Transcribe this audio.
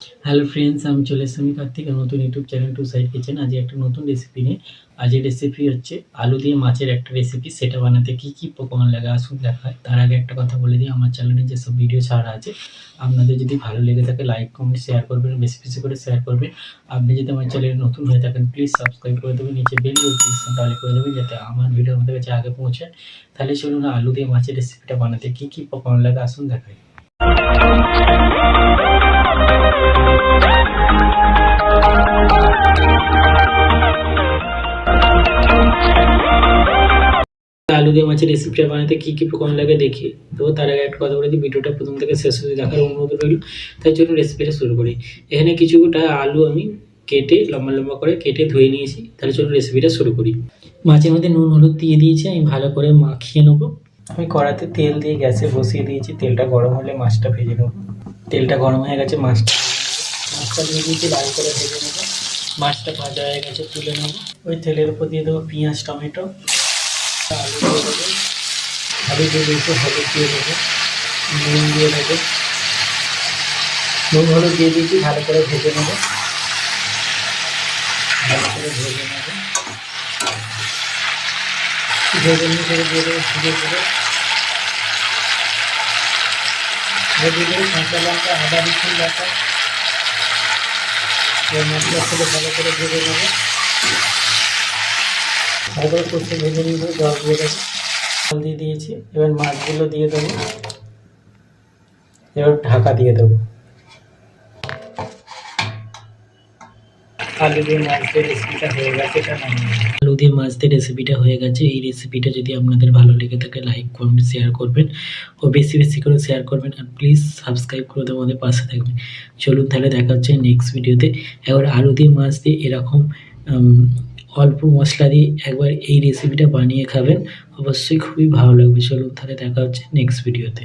Hello friends, আমি চলে এসেছি কার্তিক নতুন YouTube channel to side kitchen. আজ একটা নতুন রেসিপি নিয়ে। আজের রেসিপি হচ্ছে আলু দিয়ে মাছের একটা রেসিপি। সেটা বানাতে কী কী উপকরণ লাগে আসুন দেখায়। তার আগে একটা কথা বলে দিই, আমার চ্যানেলে যেসব ভিডিও ছাড়া আছে আপনাদের যদি ভালো লেগে থাকে লাইক কমেন্ট শেয়ার করবেন, বেশি বেশি করে শেয়ার করবেন। আপনি যদি আমার চ্যানেলে নতুন হয়ে থাকেন প্লিজ সাবস্ক্রাইব করে দেবেন, নিচে বেল নোটিফিকেশনটা অল করে দেবেন যাতে আমার ভিডিও আমাদের কাছে আগে পৌঁছায়। তাহলে চলুন আলু দিয়ে মাছের রেসিপিটা বানাতে কী কী উপকরণ লাগে আসুন দেখাই। আলু দিয়ে মাছের রেসিপিটা বানাতে কী কী উপকরণ লাগে দেখি। তো তার আগে একটা কথা বলে দিই, ভিডিওটা প্রথম থেকে শেষ অবধি দেখার অনুরোধ রইল। তাই জন্য রেসিপিটা শুরু করি। এখানে কিছুটা আলু আমি কেটে লম্বা লম্বা করে কেটে ধুয়ে নিয়েছি। তাহলে চলুন রেসিপিটা শুরু করি। মাছের মধ্যে নুন হলুদ দিয়ে দিয়েছি, আমি ভালো করে মাখিয়ে নেবো। আমি কড়াতে তেল দিয়ে গ্যাসে বসিয়ে দিয়েছি, তেলটা গরম হলে মাছটা ভেজে নেবো। তেলটা গরম হয়ে গেছে, মাছটা দিয়ে দিয়েছি, লাল করে ভেজে নেবো। মাছটা ভাজা হয়ে গেছে, তুলে নেবো। ওই তেলের উপর দিয়ে দেবো পেঁয়াজ টমেটো, আলু দিয়ে দেবো, আলু দিয়ে দিয়েছি, হলুদ দিয়ে দেবো, নুন দিয়ে দেবো, নুন হলুদ দিয়ে দিয়েছি, ভালো করে ভেজে নেবো। ভালো করে ভেজে নেবো, ভেজে নিয়ে করে দিয়ে দেবো ধীরে ধীরে। ভেজে দিয়ে কাঁচা লঙ্কা আদা রসুন বাটা ওই মশলার সাথে ভালো করে ভেজে নেবো। ভালো করে কষে ভেজে নিয়ে জল দিয়ে দেবো, জল দিয়ে দিয়েছি। এবার মাছগুলো দিয়ে দেবো, এবার ঢাকা দিয়ে দেবো। আলু দিয়ে মাছ দিয়ে রেসিপিটা হয়ে গেছে, এটা আলু দিয়ে মাছ দিয়ে রেসিপিটা হয়ে গেছে। এই রেসিপিটা যদি আপনাদের ভালো লেগে থাকে লাইক কমেন্ট শেয়ার করবেন ও বেশি বেশি করে শেয়ার করবেন, আর প্লিজ সাবস্ক্রাইব করে দেবো, আমাদের পাশে থাকবেন। চলুন তাহলে দেখা হচ্ছে নেক্সট ভিডিওতে। একবার আলু দিয়ে মাছ দিয়ে এরকম অল্প মশলা দিয়ে একবার এই রেসিপিটা বানিয়ে খাবেন, অবশ্যই খুবই ভালো লাগবে। চলুন তাহলে দেখা হচ্ছে নেক্সট ভিডিওতে।